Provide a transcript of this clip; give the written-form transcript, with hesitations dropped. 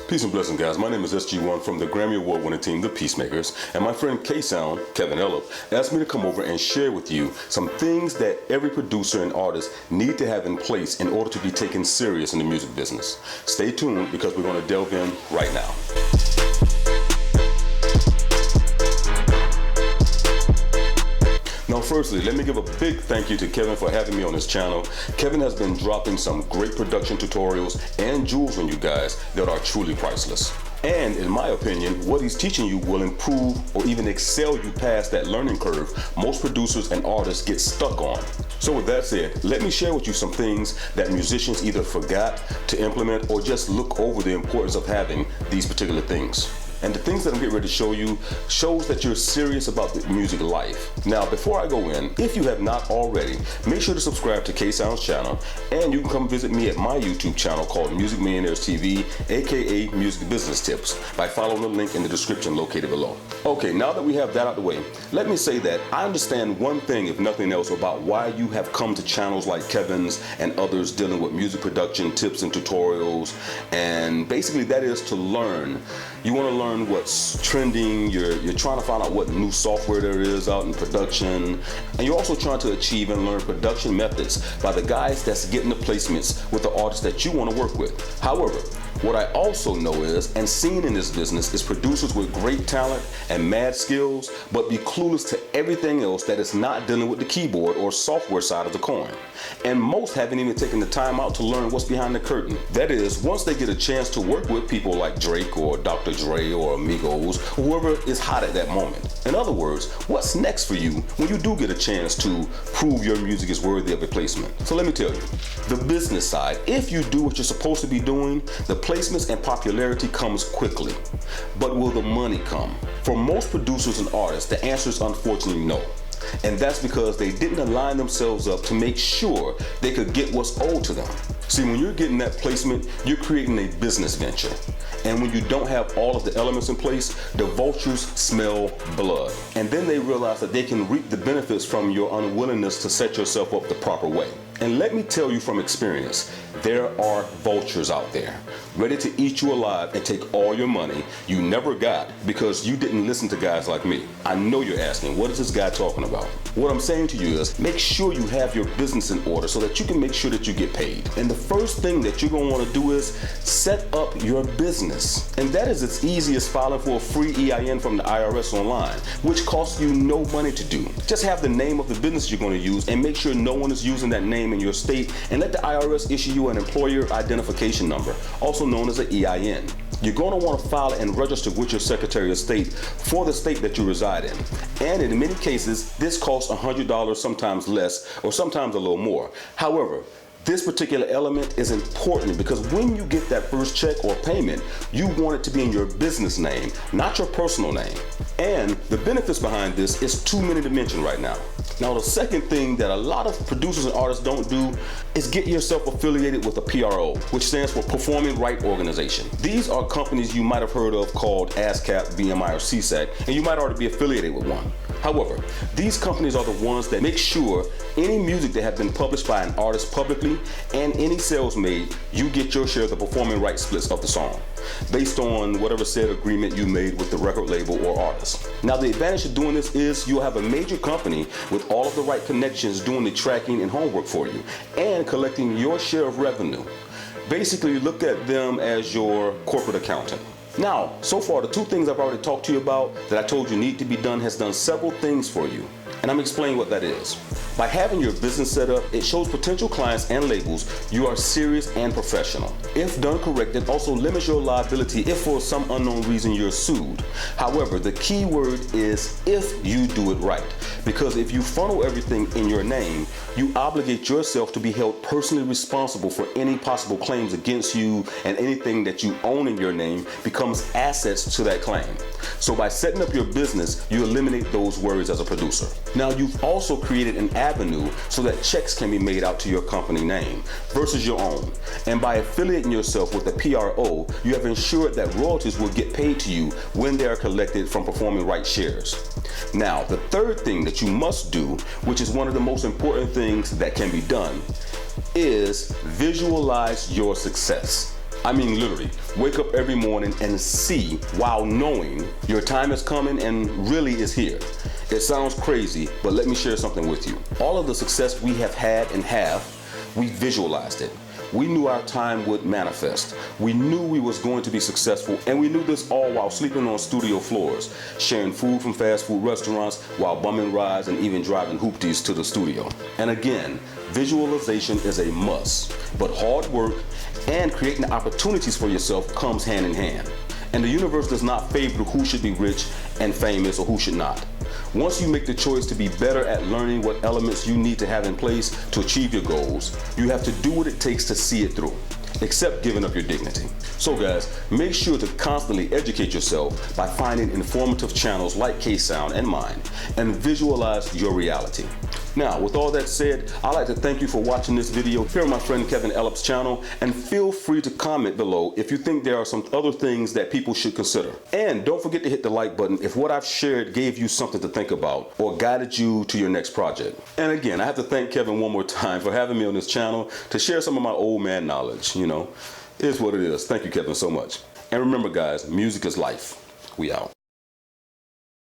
Peace and blessing, guys. My name is SG1 from the Grammy Award winning team, the Piecemakerz, and my friend Ksoundd, Kevin Ellop, asked me to come over and share with you some things that every producer and artist need to have in place in order to be taken serious in the music business. Stay tuned because we're going to delve in right now. Now, firstly, let me give a big thank you to Kevin for having me on his channel. Kevin has been dropping some great production tutorials and jewels on you guys that are truly priceless. And in my opinion, what he's teaching you will improve or even excel you past that learning curve most producers and artists get stuck on. So with that said, let me share with you some things that musicians either forgot to implement or just look over the importance of having these particular things. And the things that I'm getting ready to show you shows that you're serious about the music life. Now, before I go in, if you have not already, make sure to subscribe to Ksoundd's channel, and you can come visit me at my YouTube channel called Music Millionaires TV, aka Music Business Tips, by following the link in the description located below. Okay, now that we have that out the way, let me say that I understand one thing, if nothing else, about why you have come to channels like Kevin's and others dealing with music production tips and tutorials, and basically that is to learn. You want to learn what's trending, you're trying to find out what new software there is out in production, and you're also trying to achieve and learn production methods by the guys that's getting the placements with the artists that you want to work with. However, what I also know is, and seen in this business, is producers with great talent and mad skills, but be clueless to everything else that is not dealing with the keyboard or software side of the coin. And most haven't even taken the time out to learn what's behind the curtain. That is, once they get a chance to work with people like Drake or Dr. Dre or Amigos, whoever is hot at that moment. In other words, what's next for you when you do get a chance to prove your music is worthy of a placement? So let me tell you, the business side, if you do what you're supposed to be doing, the placements and popularity comes quickly. But will the money come? For most producers and artists, the answer is unfortunately no. And that's because they didn't align themselves up to make sure they could get what's owed to them. See, when you're getting that placement, you're creating a business venture. And when you don't have all of the elements in place, the vultures smell blood. And then they realize that they can reap the benefits from your unwillingness to set yourself up the proper way. And let me tell you from experience, there are vultures out there ready to eat you alive and take all your money you never got because you didn't listen to guys like me. I know you're asking, what is this guy talking about? What I'm saying to you is, make sure you have your business in order so that you can make sure that you get paid. And the first thing that you're gonna wanna do is set up your business. And that is as easy as filing for a free EIN from the IRS online, which costs you no money to do. Just have the name of the business you're gonna use and make sure no one is using that name in your state, and let the IRS issue you an employer identification number, also known as an EIN. You're going to want to file and register with your Secretary of State for the state that you reside in. And in many cases, this costs $100, sometimes less, or sometimes a little more. However, this particular element is important because when you get that first check or payment, you want it to be in your business name, not your personal name. And the benefits behind this is too many to mention right now. Now, the second thing that a lot of producers and artists don't do is get yourself affiliated with a PRO, which stands for Performing Right Organization. These are companies you might have heard of called ASCAP, BMI, or CSAC, and you might already be affiliated with one. However, these companies are the ones that make sure any music that has been published by an artist publicly and any sales made, you get your share of the performing rights splits of the song, based on whatever said agreement you made with the record label or artist. Now, the advantage of doing this is you'll have a major company with all of the right connections doing the tracking and homework for you and collecting your share of revenue. Basically, look at them as your corporate accountant. Now, so far, the two things I've already talked to you about that I told you need to be done has done several things for you. And I'm explaining what that is. By having your business set up, it shows potential clients and labels you are serious and professional. If done correct, it also limits your liability if for some unknown reason you're sued. However, the key word is if you do it right. Because if you funnel everything in your name, you obligate yourself to be held personally responsible for any possible claims against you, and anything that you own in your name becomes assets to that claim. So by setting up your business, you eliminate those worries as a producer. Now, you've also created an avenue so that checks can be made out to your company name versus your own. And by affiliating yourself with a PRO, you have ensured that royalties will get paid to you when they are collected from performing rights shares. Now, the third thing that you must do, which is one of the most important things that can be done, is visualize your success. I mean literally, wake up every morning and see while knowing your time is coming and really is here. It sounds crazy, but let me share something with you. All of the success we have had and have, we visualized it. We knew our time would manifest. We knew we was going to be successful, and we knew this all while sleeping on studio floors, sharing food from fast food restaurants while bumming rides and even driving hoopties to the studio. And again, visualization is a must, but hard work and creating opportunities for yourself comes hand in hand. And the universe does not favor who should be rich and famous or who should not. Once you make the choice to be better at learning what elements you need to have in place to achieve your goals, you have to do what it takes to see it through, except giving up your dignity. So guys, make sure to constantly educate yourself by finding informative channels like Ksoundd and mine, and visualize your reality. Now, with all that said, I'd like to thank you for watching this video here on my friend Kevin Ellip's channel, and feel free to comment below if you think there are some other things that people should consider. And don't forget to hit the like button if what I've shared gave you something to think about or guided you to your next project. And again, I have to thank Kevin one more time for having me on this channel to share some of my old man knowledge. You know, it is what it is. Thank you, Kevin, so much. And remember guys, music is life. We out.